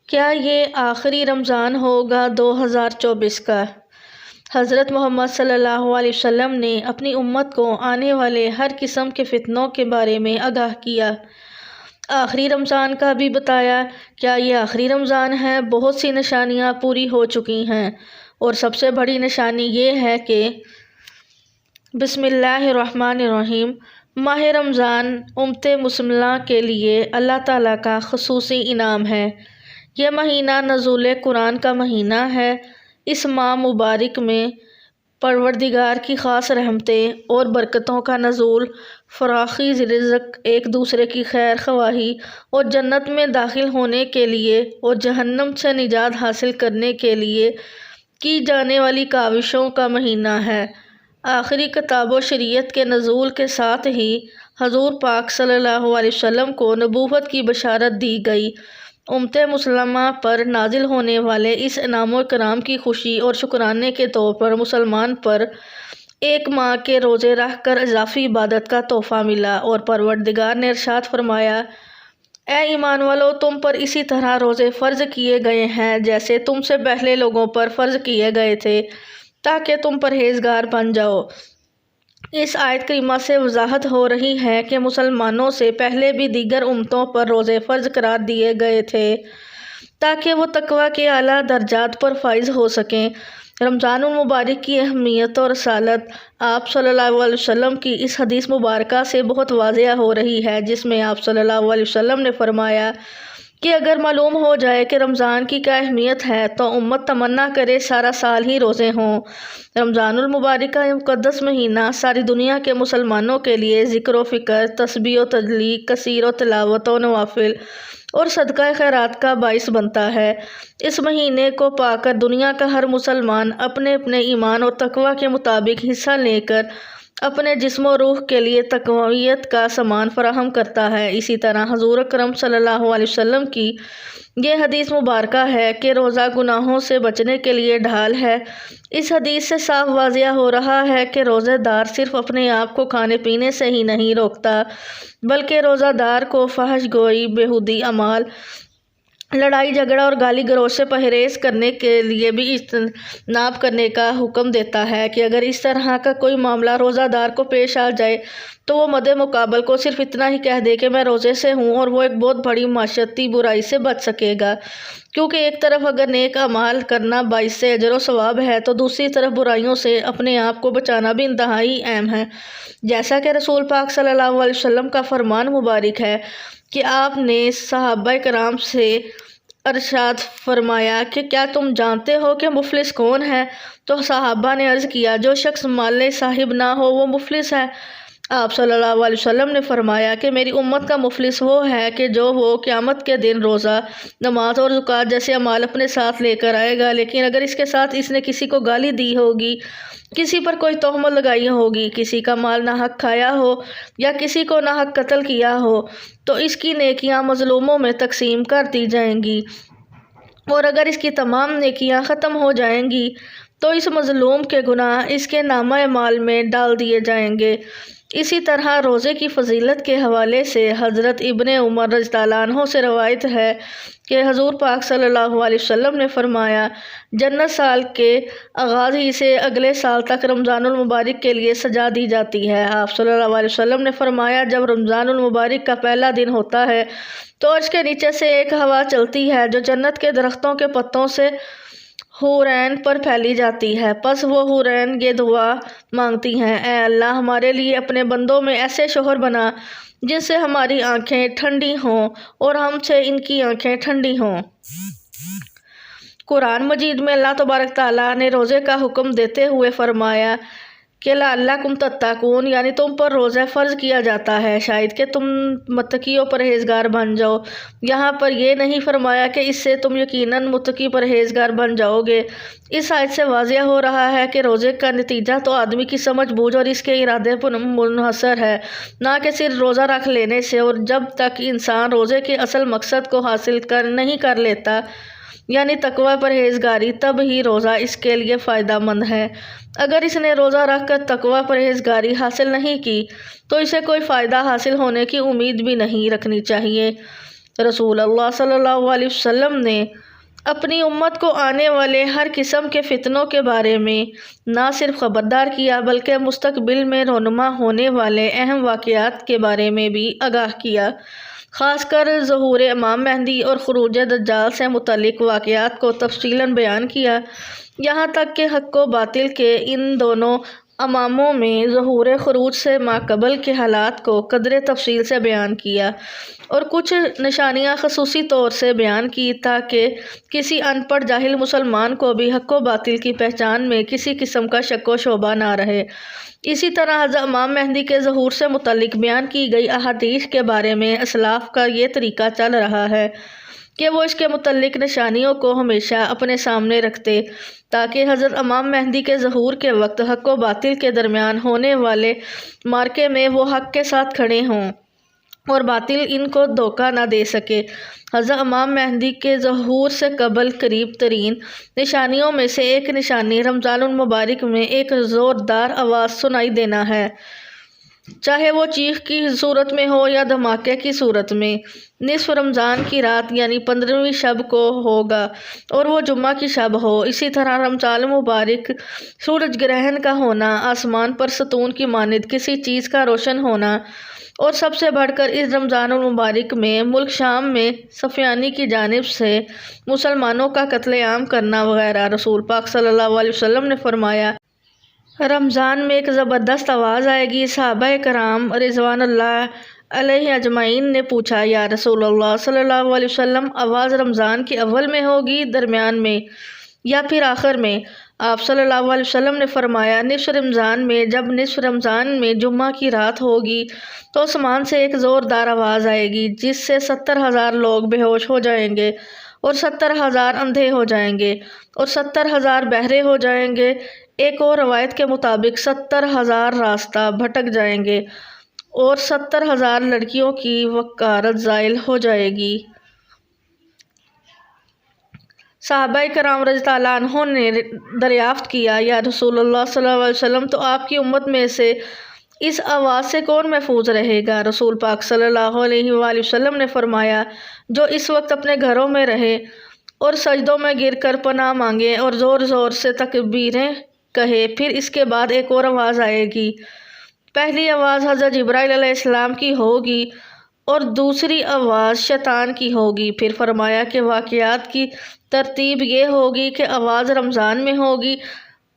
کیا یہ آخری رمضان ہوگا 2024 کا؟ حضرت محمد صلی اللہ علیہ وسلم نے اپنی امت کو آنے والے ہر قسم کے فتنوں کے بارے میں آگاہ کیا۔ آخری رمضان کا بھی بتایا۔ کیا یہ آخری رمضان ہے؟ بہت سی نشانیاں پوری ہو چکی ہیں، اور سب سے بڑی نشانی یہ ہے کہ بسم اللہ الرحمن الرحیم، ماہ رمضان امت مسلمہ کے لیے اللہ تعالیٰ کا خصوصی انعام ہے۔ یہ مہینہ نزول قرآن کا مہینہ ہے۔ اس ماہ مبارک میں پروردگار کی خاص رحمتیں اور برکتوں کا نزول، فراخی رزق، ایک دوسرے کی خیر خواہی اور جنت میں داخل ہونے کے لیے اور جہنم سے نجات حاصل کرنے کے لیے کی جانے والی کاوشوں کا مہینہ ہے۔ آخری کتاب و شریعت کے نزول کے ساتھ ہی حضور پاک صلی اللہ علیہ وسلم کو نبوت کی بشارت دی گئی۔ امت مسلمہ پر نازل ہونے والے اس انعام و اکرام کی خوشی اور شکرانے کے طور پر مسلمان پر ایک ماہ کے روزے رکھ کر اضافی عبادت کا تحفہ ملا، اور پروردگار نے ارشاد فرمایا، اے ایمان والو، تم پر اسی طرح روزے فرض کیے گئے ہیں جیسے تم سے پہلے لوگوں پر فرض کیے گئے تھے، تاکہ تم پرہیزگار بن جاؤ۔ اس آیت کریمہ سے وضاحت ہو رہی ہے کہ مسلمانوں سے پہلے بھی دیگر امتوں پر روزے فرض قرار دیے گئے تھے تاکہ وہ تقویٰ کے اعلیٰ درجات پر فائز ہو سکیں۔ رمضان المبارک کی اہمیت اور رسالت آپ صلی اللہ علیہ وسلم کی اس حدیث مبارکہ سے بہت واضح ہو رہی ہے، جس میں آپ صلی اللہ علیہ وسلم نے فرمایا کہ اگر معلوم ہو جائے کہ رمضان کی کیا اہمیت ہے تو امت تمنا کرے سارا سال ہی روزے ہوں۔ رمضان المبارک کا یہ مقدس مہینہ ساری دنیا کے مسلمانوں کے لیے ذکر و فکر، تسبیح و تجلیل، کثیر و تلاوت و نوافل اور صدقہ خیرات کا باعث بنتا ہے۔ اس مہینے کو پا کر دنیا کا ہر مسلمان اپنے اپنے ایمان اور تقویٰ کے مطابق حصہ لے کر اپنے جسم و روح کے لیے تقویت کا سامان فراہم کرتا ہے۔ اسی طرح حضور اکرم صلی اللہ علیہ وسلم کی یہ حدیث مبارکہ ہے کہ روزہ گناہوں سے بچنے کے لیے ڈھال ہے۔ اس حدیث سے صاف واضح ہو رہا ہے کہ روزہ دار صرف اپنے آپ کو کھانے پینے سے ہی نہیں روکتا، بلکہ روزہ دار کو فحش گوئی، بیہودی اعمال، لڑائی جھگڑا اور گالی گلوچ سے پرہیز کرنے کے لیے بھی اجتناب کرنے کا حکم دیتا ہے کہ اگر اس طرح کا کوئی معاملہ روزہ دار کو پیش آ جائے تو وہ مد مقابل کو صرف اتنا ہی کہہ دے کہ میں روزے سے ہوں، اور وہ ایک بہت بڑی معاشرتی برائی سے بچ سکے گا، کیونکہ ایک طرف اگر نیک اعمال کرنا باعث اجر و ثواب ہے تو دوسری طرف برائیوں سے اپنے آپ کو بچانا بھی انتہائی اہم ہے۔ جیسا کہ رسول پاک صلی اللہ علیہ وسلم کا فرمان مبارک ہے کہ آپ نے صحابہ کرام سے ارشاد فرمایا کہ کیا تم جانتے ہو کہ مفلس کون ہے؟ تو صحابہ نے عرض کیا، جو شخص مال صاحب نہ ہو وہ مفلس ہے۔ آپ صلی اللہ علیہ وسلم نے فرمایا کہ میری امت کا مفلس وہ ہے کہ جو وہ قیامت کے دن روزہ، نماز اور زکوٰۃ جیسے اعمال اپنے ساتھ لے کر آئے گا، لیکن اگر اس کے ساتھ اس نے کسی کو گالی دی ہوگی، کسی پر کوئی تہمت لگائی ہوگی، کسی کا مال ناحق کھایا ہو یا کسی کو ناحق قتل کیا ہو تو اس کی نیکیاں مظلوموں میں تقسیم کر دی جائیں گی، اور اگر اس کی تمام نیکیاں ختم ہو جائیں گی تو اس مظلوم کے گناہ اس کے نامہ اعمال میں ڈال دیے جائیں گے۔ اسی طرح روزے کی فضیلت کے حوالے سے حضرت ابن عمر رضی اللہ عنہ سے روایت ہے کہ حضور پاک صلی اللہ علیہ وسلم نے فرمایا، جنت سال کے آغاز ہی سے اگلے سال تک رمضان المبارک کے لیے سجا دی جاتی ہے۔ آپ صلی اللہ علیہ وسلم نے فرمایا، جب رمضان المبارک کا پہلا دن ہوتا ہے تو عرش کے نیچے سے ایک ہوا چلتی ہے جو جنت کے درختوں کے پتوں سے حورین پر پھیلی جاتی ہے، پس وہ حورین یہ دعا مانگتی ہیں، اے اللہ، ہمارے لیے اپنے بندوں میں ایسے شوہر بنا جن سے ہماری آنکھیں ٹھنڈی ہوں اور ہم سے ان کی آنکھیں ٹھنڈی ہوں۔ قرآن مجید میں اللہ تبارک تعالیٰ نے روزے کا حکم دیتے ہوئے فرمایا کہ لعلکم تتقون، یعنی تم پر روزہ فرض کیا جاتا ہے شاید کہ تم متقی و پرہیزگار بن جاؤ۔ یہاں پر یہ نہیں فرمایا کہ اس سے تم یقیناً متقی پرہیزگار بن جاؤ گے۔ اس آیت سے واضح ہو رہا ہے کہ روزے کا نتیجہ تو آدمی کی سمجھ بوجھ اور اس کے ارادے پر منحصر ہے، نہ کہ صرف روزہ رکھ لینے سے، اور جب تک انسان روزے کے اصل مقصد کو حاصل نہیں کر لیتا، یعنی تقوی پرہیزگاری، تب ہی روزہ اس کے لیے فائدہ مند ہے۔ اگر اس نے روزہ رکھ کر تقوی پرہیزگاری حاصل نہیں کی تو اسے کوئی فائدہ حاصل ہونے کی امید بھی نہیں رکھنی چاہیے۔ رسول اللہ صلی اللہ علیہ وسلم نے اپنی امت کو آنے والے ہر قسم کے فتنوں کے بارے میں نہ صرف خبردار کیا بلکہ مستقبل میں رونما ہونے والے اہم واقعات کے بارے میں بھی آگاہ کیا، خاص کر ظہور امام مہدی اور خروج دجال سے متعلق واقعات کو تفصیلاً بیان کیا، یہاں تک کہ حق و باطل کے ان دونوں اماموں میں ظہور خروج سے ماقبل کے حالات کو قدر تفصیل سے بیان کیا اور کچھ نشانیاں خصوصی طور سے بیان کی تاکہ کسی ان پڑھ جاہل مسلمان کو بھی حق و باطل کی پہچان میں کسی قسم کا شک و شبہ نہ رہے۔ اسی طرح حضرت امام مہدی کے ظہور سے متعلق بیان کی گئی احادیث کے بارے میں اسلاف کا یہ طریقہ چل رہا ہے کہ وہ اس کے متعلق نشانیوں کو ہمیشہ اپنے سامنے رکھتے تاکہ حضرت امام مہدی کے ظہور کے وقت حق و باطل کے درمیان ہونے والے معرکے میں وہ حق کے ساتھ کھڑے ہوں اور باطل ان کو دھوکہ نہ دے سکے۔ حضرت امام مہدی کے ظہور سے قبل قریب ترین نشانیوں میں سے ایک نشانی رمضان المبارک میں ایک زوردار آواز سنائی دینا ہے، چاہے وہ چیخ کی صورت میں ہو یا دھماکے کی صورت میں۔ نصف رمضان کی رات یعنی 15ویں شب کو ہوگا اور وہ جمعہ کی شب ہو۔ اسی طرح رمضان المبارک سورج گرہن کا ہونا، آسمان پر ستون کی مانند کسی چیز کا روشن ہونا، اور سب سے بڑھ کر اس رمضان المبارک میں ملک شام میں صفیانی کی جانب سے مسلمانوں کا قتل عام کرنا وغیرہ۔ رسول پاک صلی اللہ علیہ وسلم نے فرمایا، رمضان میں ایک زبردست آواز آئے گی۔ صحابہ کرام رضوان اللہ علیہ اجمعین نے پوچھا، یا رسول اللہ صلی اللہ علیہ وسلم، آواز رمضان کے اول میں ہوگی، درمیان میں یا پھر آخر میں؟ آپ صلی اللہ علیہ وسلم نے فرمایا، نصف رمضان میں۔ جب نصف رمضان میں جمعہ کی رات ہوگی تو آسمان سے ایک زوردار آواز آئے گی جس سے 70,000 لوگ بے ہوش ہو جائیں گے اور 70,000 اندھے ہو جائیں گے اور 70,000 بہرے ہو جائیں گے۔ ایک اور روایت کے مطابق 70,000 راستہ بھٹک جائیں گے اور 70,000 لڑکیوں کی وقارت زائل ہو جائے گی۔ صحابہ کرام رضی اللہ عنہم نے دریافت کیا، یا رسول اللہ صلی اللہ علیہ وسلم، تو آپ کی امت میں سے اس آواز سے کون محفوظ رہے گا؟ رسول پاک صلی اللہ علیہ وآلہ وسلم نے فرمایا، جو اس وقت اپنے گھروں میں رہے اور سجدوں میں گر کر پناہ مانگے اور زور زور سے تکبیریں کہے۔ پھر اس کے بعد ایک اور آواز آئے گی۔ پہلی آواز حضرت جبرائیل علیہ السلام کی ہوگی اور دوسری آواز شیطان کی ہوگی۔ پھر فرمایا کہ واقعات کی ترتیب یہ ہوگی کہ آواز رمضان میں ہوگی۔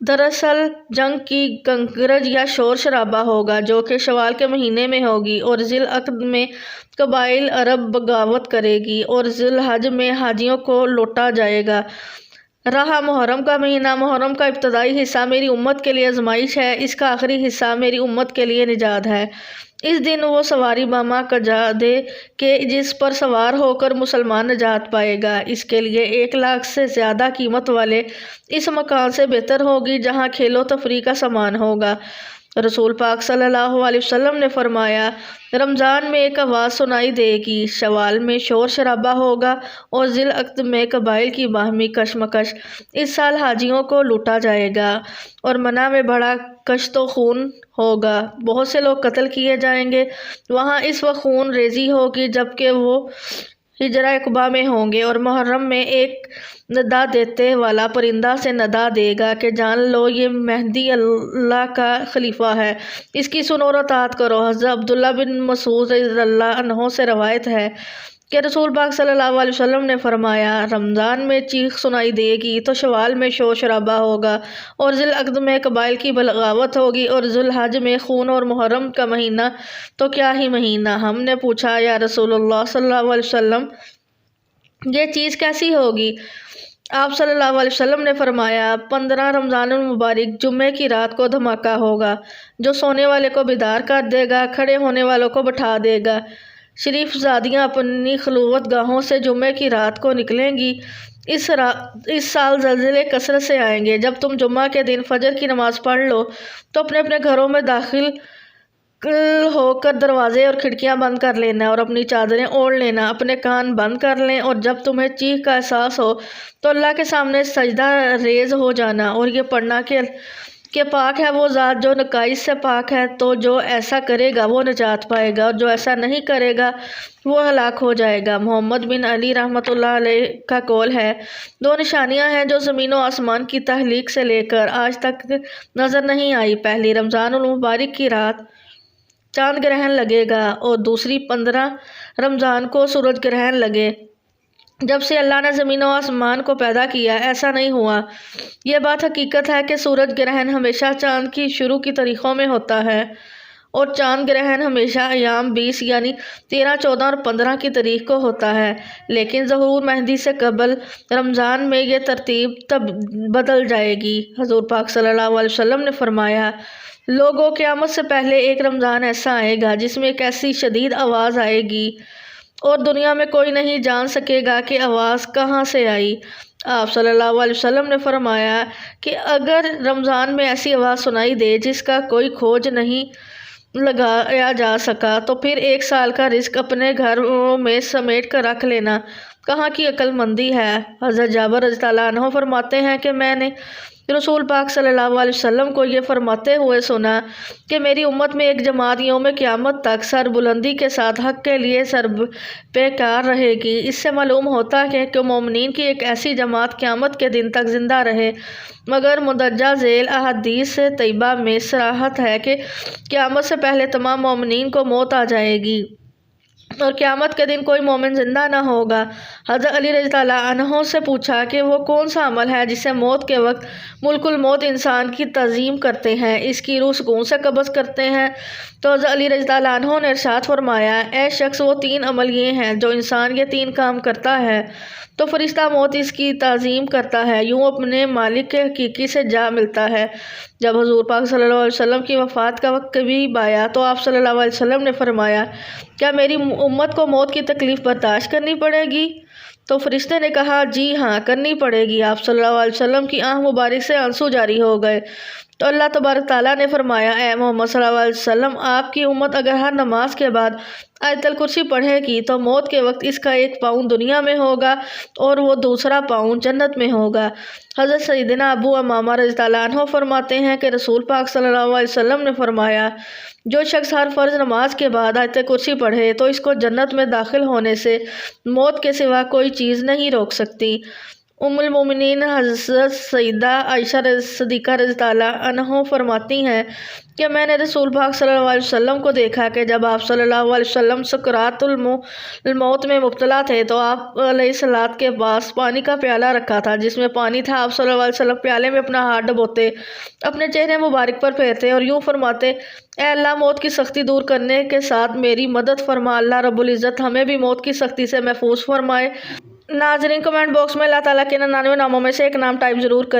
دراصل جنگ کی گنگرج یا شور شرابہ ہوگا جو کہ شوال کے مہینے میں ہوگی، اور ذی العقد میں قبائل عرب بغاوت کرے گی اور ذی الحج میں حاجیوں کو لوٹا جائے گا۔ رہا محرم کا مہینہ، محرم کا ابتدائی حصہ میری امت کے لیے آزمائش ہے، اس کا آخری حصہ میری امت کے لیے نجات ہے۔ اس دن وہ سواری باماں کجا دے کہ جس پر سوار ہو کر مسلمان نجات پائے گا۔ اس کے لیے 1,00,000 سے زیادہ قیمت والے اس مکان سے بہتر ہوگی جہاں کھیل و تفریح کا سامان ہوگا۔ رسول پاک صلی اللہ علیہ وسلم نے فرمایا، رمضان میں ایک آواز سنائی دے گی، شوال میں شور شرابہ ہوگا اور ذی العقد میں قبائل کی باہمی کشمکش۔ اس سال حاجیوں کو لوٹا جائے گا اور منع میں بڑا کشت و خون ہوگا، بہت سے لوگ قتل کیے جائیں گے۔ وہاں اس وقت خون ریزی ہوگی جبکہ وہ ہجرہ عقبہ میں ہوں گے، اور محرم میں ایک ندا دیتے والا پرندہ سے ندا دے گا کہ جان لو یہ مہدی اللہ کا خلیفہ ہے، اس کی سنو اور اطاعت کرو۔ حضرت عبداللہ بن مسعود رضی اللہ عنہ سے روایت ہے کہ رسول پاک صلی اللہ علیہ وسلم نے فرمایا، رمضان میں چیخ سنائی دے گی تو شوال میں شور شرابہ ہوگا اور ذی العقد میں قبائل کی بغاوت ہوگی اور ذی الحج میں خون، اور محرم کا مہینہ تو کیا ہی مہینہ۔ ہم نے پوچھا، یا رسول اللہ صلی اللہ علیہ وسلم، یہ چیز کیسی ہوگی؟ آپ صلی اللہ علیہ وسلم نے فرمایا، 15 رمضان المبارک جمعے کی رات کو دھماکہ ہوگا جو سونے والے کو بیدار کر دے گا، کھڑے ہونے والوں کو بٹھا دے گا۔ شریف زادیاں اپنی خلوت گاہوں سے جمعے کی رات کو نکلیں گی۔ اس سال زلزلے کثرت سے آئیں گے۔ جب تم جمعہ کے دن فجر کی نماز پڑھ لو تو اپنے اپنے گھروں میں داخل ہو کر دروازے اور کھڑکیاں بند کر لینا اور اپنی چادریں اوڑھ لینا، اپنے کان بند کر لیں، اور جب تمہیں چیخ کا احساس ہو تو اللہ کے سامنے سجدہ ریز ہو جانا اور یہ پڑھنا کہ کہ پاک ہے وہ ذات جو نقائص سے پاک ہے، تو جو ایسا کرے گا وہ نجات پائے گا، اور جو ایسا نہیں کرے گا وہ ہلاک ہو جائے گا۔ محمد بن علی رحمۃ اللہ علیہ کا قول ہے، دو نشانیاں ہیں جو زمین و آسمان کی تخلیق سے لے کر آج تک نظر نہیں آئی۔ پہلی رمضان المبارک کی رات چاند گرہن لگے گا، اور دوسری 15 رمضان کو سورج گرہن لگے۔ جب سے اللہ نے زمین و آسمان کو پیدا کیا ایسا نہیں ہوا۔ یہ بات حقیقت ہے کہ سورج گرہن ہمیشہ چاند کی شروع کی تاریخوں میں ہوتا ہے، اور چاند گرہن ہمیشہ ایام 20 یعنی 13، 14 اور 15 کی تاریخ کو ہوتا ہے، لیکن ظہور مہدی سے قبل رمضان میں یہ ترتیب بدل جائے گی۔ حضور پاک صلی اللہ علیہ وسلم نے فرمایا، لوگوں قیامت سے پہلے ایک رمضان ایسا آئے گا جس میں ایک ایسی شدید آواز آئے گی اور دنیا میں کوئی نہیں جان سکے گا کہ آواز کہاں سے آئی۔ آپ صلی اللہ علیہ وسلم نے فرمایا کہ اگر رمضان میں ایسی آواز سنائی دے جس کا کوئی کھوج نہیں لگایا جا سکا، تو پھر 1 سال کا رزق اپنے گھروں میں سمیٹ کر رکھ لینا کہاں کی عقل مندی ہے۔ حضرت جابر رضی اللہ عنہ فرماتے ہیں کہ میں نے رسول پاک صلی اللہ علیہ وسلم کو یہ فرماتے ہوئے سنا کہ میری امت میں ایک جماعت یوم قیامت تک سر بلندی کے ساتھ حق کے لیے سر پیکار رہے گی۔ اس سے معلوم ہوتا ہے کہ مومنین کی ایک ایسی جماعت قیامت کے دن تک زندہ رہے، مگر مندرجہ ذیل احادیث طیبہ میں صراحت ہے کہ قیامت سے پہلے تمام مومنین کو موت آ جائے گی اور قیامت کے دن کوئی مومن زندہ نہ ہوگا۔ حضرت علی رضی اللہ عنہ سے پوچھا کہ وہ کون سا عمل ہے جسے موت کے وقت ملک الموت انسان کی تعظیم کرتے ہیں، اس کی روح سکون سے قبض کرتے ہیں؟ تو حضرت علی رضی اللہ عنہ نے ارشاد فرمایا، اے شخص، وہ 3 عمل یہ ہیں جو انسان یہ 3 کام کرتا ہے تو فرشتہ موت اس کی تعظیم کرتا ہے، یوں اپنے مالک کے حقیقی سے جا ملتا ہے۔ جب حضور پاک صلی اللہ علیہ وسلم کی وفات کا وقت قریب آیا تو آپ صلی اللہ علیہ وسلم نے فرمایا، کیا میری امت کو موت کی تکلیف برداشت کرنی پڑے گی؟ تو فرشتے نے کہا، جی ہاں، کرنی پڑے گی۔ آپ صلی اللہ علیہ وسلم کی آنکھ مبارک سے آنسو جاری ہو گئے تو اللہ تبارک تعالیٰ نے فرمایا، اے محمد صلی اللہ علیہ وسلم، آپ کی امت اگر ہر نماز کے بعد آیت الکرسی پڑھے گی تو موت کے وقت اس کا 1 پاؤں دنیا میں ہوگا اور وہ دوسرا پاؤں جنت میں ہوگا۔ حضرت سیدنا ابو امامہ رضی اللہ عنہ فرماتے ہیں کہ رسول پاک صلی اللہ علیہ وسلم نے فرمایا، جو شخص ہر فرض نماز کے بعد آیت کرسی پڑھے تو اس کو جنت میں داخل ہونے سے موت کے سوا کوئی چیز نہیں روک سکتی۔ ام المومنین حضرت سیدہ عائشہ صدیقہ رضی اللہ عنہ فرماتی ہیں کہ میں نے رسول پاک صلی اللہ علیہ وسلم کو دیکھا کہ جب آپ صلی اللہ علیہ وسلم سکرات الموت میں مبتلا تھے تو آپ علیہ الصلوۃ کے پاس پانی کا پیالہ رکھا تھا جس میں پانی تھا۔ آپ صلی اللہ علیہ وسلم پیالے میں اپنا ہاتھ ڈبوتے، اپنے چہرے مبارک پر پھیرتے اور یوں فرماتے، اے اللہ، موت کی سختی دور کرنے کے ساتھ میری مدد فرما۔ اللہ رب العزت ہمیں بھی موت کی سختی سے محفوظ فرمائے۔ ناظرین، کمنٹ باکس میں اللہ تعالیٰ کے 99 ناموں میں سے ایک نام ٹائپ ضرور کریں۔